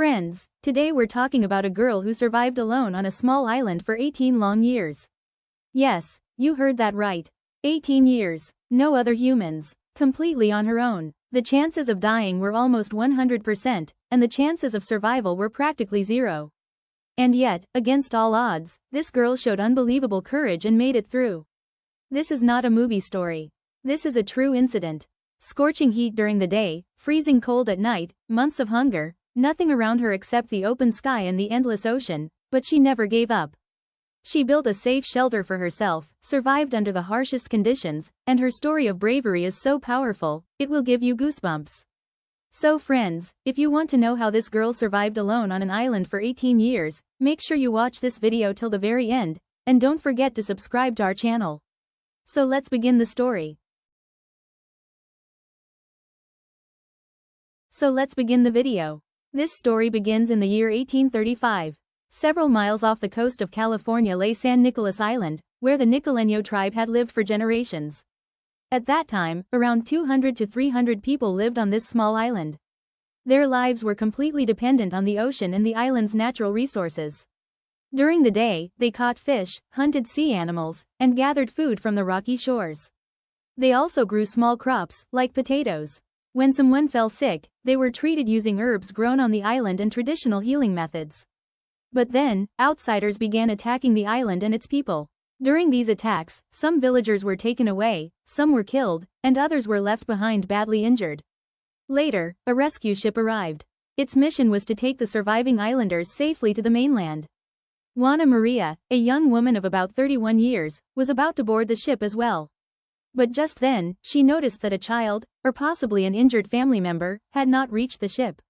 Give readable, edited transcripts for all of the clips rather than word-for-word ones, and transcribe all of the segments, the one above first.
Friends, today we're talking about a girl who survived alone on a small island for 18 long years. Yes, you heard that right. 18 years, no other humans, completely on her own. The chances of dying were almost 100%, and the chances of survival were practically zero. And yet, against all odds, this girl showed unbelievable courage and made it through. This is not a movie story. This is a true incident. Scorching heat during the day, freezing cold at night, months of hunger, nothing around her except the open sky and the endless ocean, but she never gave up. She built a safe shelter for herself, survived under the harshest conditions, and her story of bravery is so powerful, it will give you goosebumps. So friends, if you want to know how this girl survived alone on an island for 18 years, make sure you watch this video till the very end, and don't forget to subscribe to our channel. So let's begin the story. So let's begin the video. This story begins in the year 1835. Several miles off the coast of California lay San Nicolas Island, where the Nicoleño tribe had lived for generations. At that time, around 200 to 300 people lived on this small island. Their lives were completely dependent on the ocean and the island's natural resources. During the day, they caught fish, hunted sea animals, and gathered food from the rocky shores. They also grew small crops, like potatoes. When someone fell sick, they were treated using herbs grown on the island and traditional healing methods. But then, outsiders began attacking the island and its people. During these attacks, some villagers were taken away, some were killed, and others were left behind badly injured. Later, a rescue ship arrived. Its mission was to take the surviving islanders safely to the mainland. Juana Maria, a young woman of about 31 years, was about to board the ship as well. But just then, she noticed that a child, or possibly an injured family member, had not reached the ship.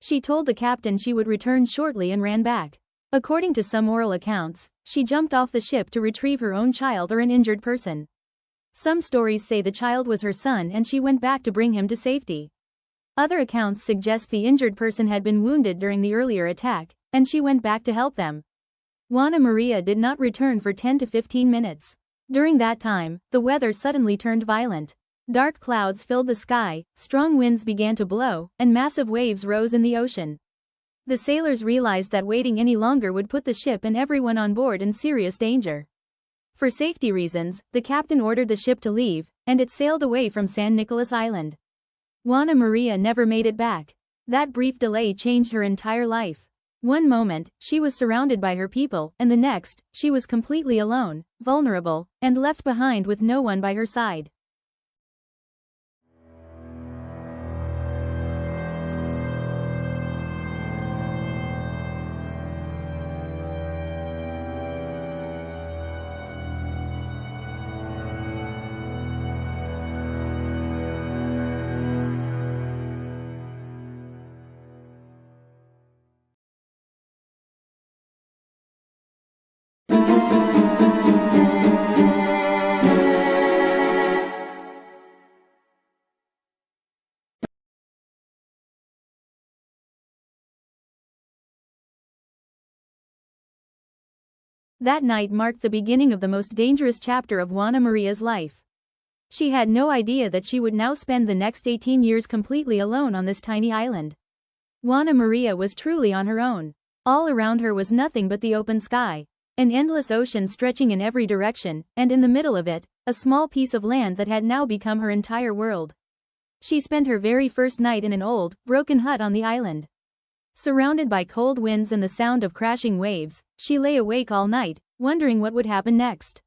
She told the captain she would return shortly and ran back. According to some oral accounts, she jumped off the ship to retrieve her own child or an injured person. Some stories say the child was her son and she went back to bring him to safety. Other accounts suggest the injured person had been wounded during the earlier attack, and she went back to help them. Juana Maria did not return for 10 to 15 minutes. During that time, the weather suddenly turned violent. Dark clouds filled the sky, strong winds began to blow, and massive waves rose in the ocean. The sailors realized that waiting any longer would put the ship and everyone on board in serious danger. For safety reasons, the captain ordered the ship to leave, and it sailed away from San Nicolas Island. Juana Maria never made it back. That brief delay changed her entire life. One moment, she was surrounded by her people, and the next, she was completely alone, vulnerable, and left behind with no one by her side. That night marked the beginning of the most dangerous chapter of Juana Maria's life. She had no idea that she would now spend the next 18 years completely alone on this tiny island. Juana Maria was truly on her own. All around her was nothing but the open sky, an endless ocean stretching in every direction, and in the middle of it, a small piece of land that had now become her entire world. She spent her very first night in an old, broken hut on the island. Surrounded by cold winds and the sound of crashing waves, she lay awake all night, wondering what would happen next.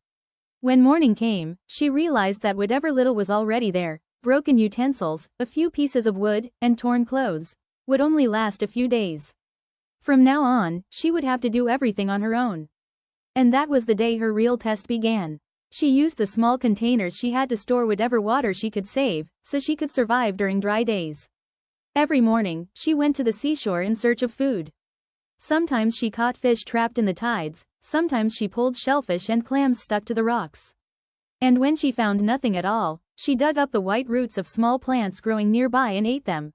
When morning came, she realized that whatever little was already there, broken utensils, a few pieces of wood, and torn clothes, would only last a few days. From now on, she would have to do everything on her own. And that was the day her real test began. She used the small containers she had to store whatever water she could save, so she could survive during dry days. Every morning, she went to the seashore in search of food. Sometimes she caught fish trapped in the tides, sometimes she pulled shellfish and clams stuck to the rocks. And when she found nothing at all, she dug up the white roots of small plants growing nearby and ate them.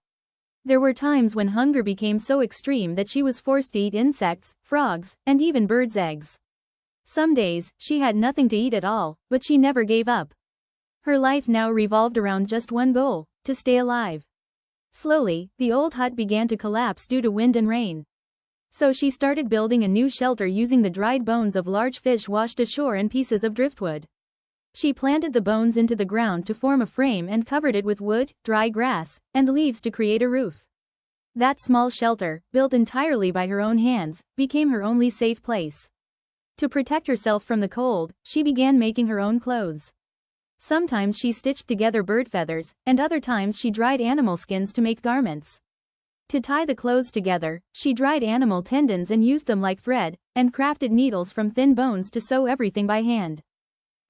There were times when hunger became so extreme that she was forced to eat insects, frogs, and even birds' eggs. Some days, she had nothing to eat at all, but she never gave up. Her life now revolved around just one goal: to stay alive. Slowly, the old hut began to collapse due to wind and rain. So she started building a new shelter using the dried bones of large fish washed ashore and pieces of driftwood. She planted the bones into the ground to form a frame and covered it with wood, dry grass, and leaves to create a roof. That small shelter, built entirely by her own hands, became her only safe place. To protect herself from the cold, she began making her own clothes. Sometimes she stitched together bird feathers, and other times she dried animal skins to make garments. To tie the clothes together, she dried animal tendons and used them like thread, and crafted needles from thin bones to sew everything by hand.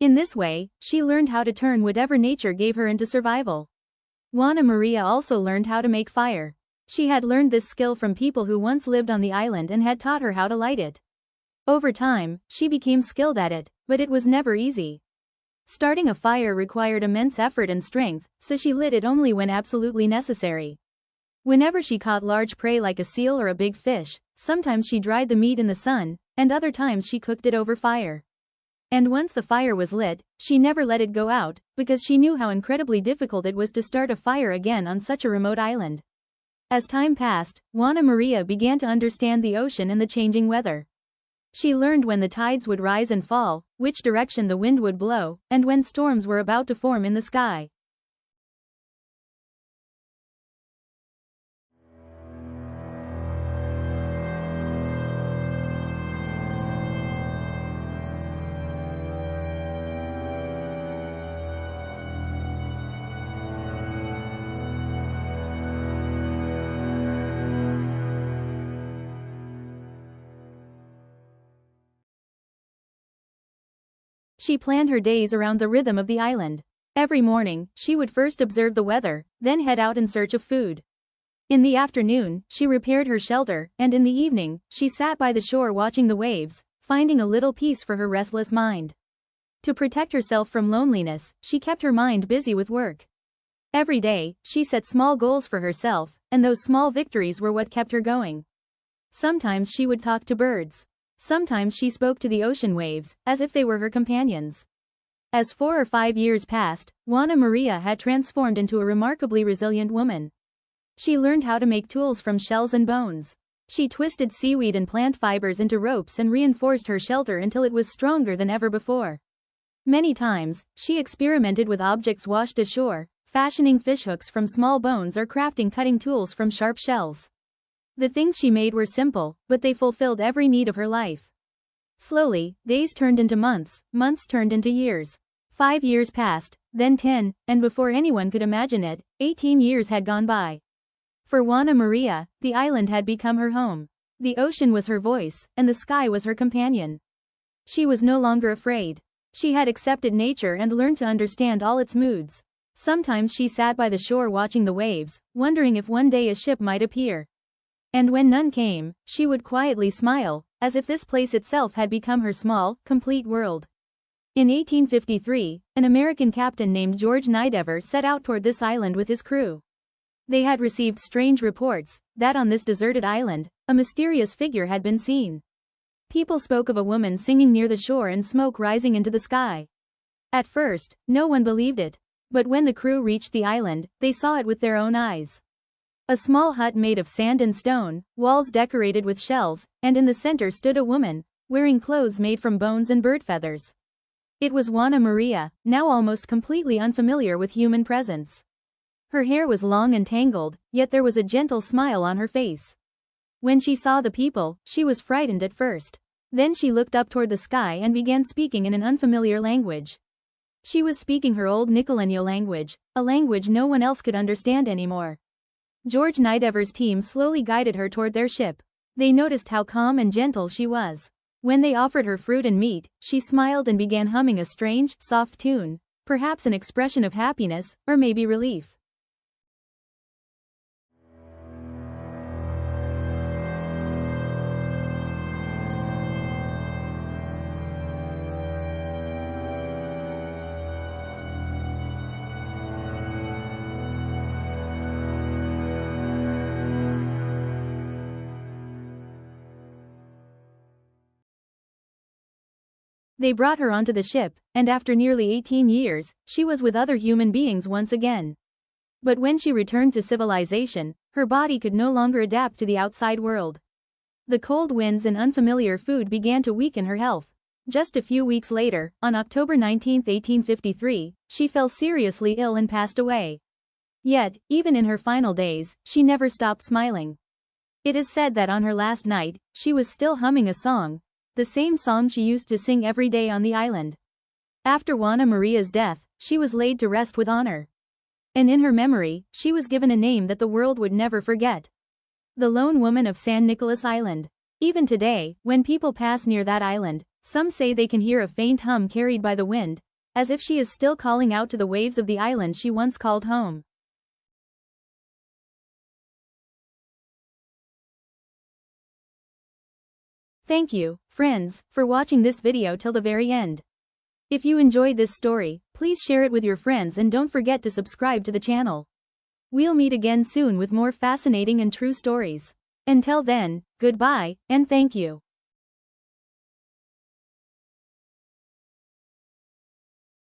In this way, she learned how to turn whatever nature gave her into survival. Juana Maria also learned how to make fire. She had learned this skill from people who once lived on the island and had taught her how to light it. Over time, she became skilled at it, but it was never easy. Starting a fire required immense effort and strength, so she lit it only when absolutely necessary. Whenever she caught large prey like a seal or a big fish, sometimes she dried the meat in the sun, and other times she cooked it over fire. And once the fire was lit, she never let it go out, because she knew how incredibly difficult it was to start a fire again on such a remote island. As time passed, Juana Maria began to understand the ocean and the changing weather. She learned when the tides would rise and fall, which direction the wind would blow, and when storms were about to form in the sky. She planned her days around the rhythm of the island. Every morning, she would first observe the weather, then head out in search of food. In the afternoon, she repaired her shelter, and in the evening, she sat by the shore watching the waves, finding a little peace for her restless mind. To protect herself from loneliness, she kept her mind busy with work. Every day, she set small goals for herself, and those small victories were what kept her going. Sometimes she would talk to birds. Sometimes she spoke to the ocean waves, as if they were her companions. As 4 or 5 years passed, Juana Maria had transformed into a remarkably resilient woman. She learned how to make tools from shells and bones. She twisted seaweed and plant fibers into ropes and reinforced her shelter until it was stronger than ever before. Many times, she experimented with objects washed ashore, fashioning fishhooks from small bones or crafting cutting tools from sharp shells. The things she made were simple, but they fulfilled every need of her life. Slowly, days turned into months, months turned into years. 5 years passed, then 10, and before anyone could imagine it, 18 years had gone by. For Juana Maria, the island had become her home. The ocean was her voice, and the sky was her companion. She was no longer afraid. She had accepted nature and learned to understand all its moods. Sometimes she sat by the shore watching the waves, wondering if one day a ship might appear. And when none came, she would quietly smile, as if this place itself had become her small, complete world. In 1853, an American captain named George Nidever set out toward this island with his crew. They had received strange reports that on this deserted island, a mysterious figure had been seen. People spoke of a woman singing near the shore and smoke rising into the sky. At first, no one believed it, but when the crew reached the island, they saw it with their own eyes. A small hut made of sand and stone, walls decorated with shells, and in the center stood a woman, wearing clothes made from bones and bird feathers. It was Juana Maria, now almost completely unfamiliar with human presence. Her hair was long and tangled, yet there was a gentle smile on her face. When she saw the people, she was frightened at first. Then she looked up toward the sky and began speaking in an unfamiliar language. She was speaking her old Nicoleño language, a language no one else could understand anymore. George Nidever's team slowly guided her toward their ship. They noticed how calm and gentle she was. When they offered her fruit and meat, she smiled and began humming a strange, soft tune, perhaps an expression of happiness, or maybe relief. They brought her onto the ship, and after nearly 18 years, she was with other human beings once again. But when she returned to civilization, her body could no longer adapt to the outside world. The cold winds and unfamiliar food began to weaken her health. Just a few weeks later, on October 19, 1853, she fell seriously ill and passed away. Yet, even in her final days, she never stopped smiling. It is said that on her last night, she was still humming a song, the same song she used to sing every day on the island. After Juana Maria's death, she was laid to rest with honor. And in her memory, she was given a name that the world would never forget. The Lone Woman of San Nicolas Island. Even today, when people pass near that island, some say they can hear a faint hum carried by the wind, as if she is still calling out to the waves of the island she once called home. Thank you, friends, for watching this video till the very end. If you enjoyed this story, please share it with your friends and don't forget to subscribe to the channel. We'll meet again soon with more fascinating and true stories. Until then, goodbye, and thank you.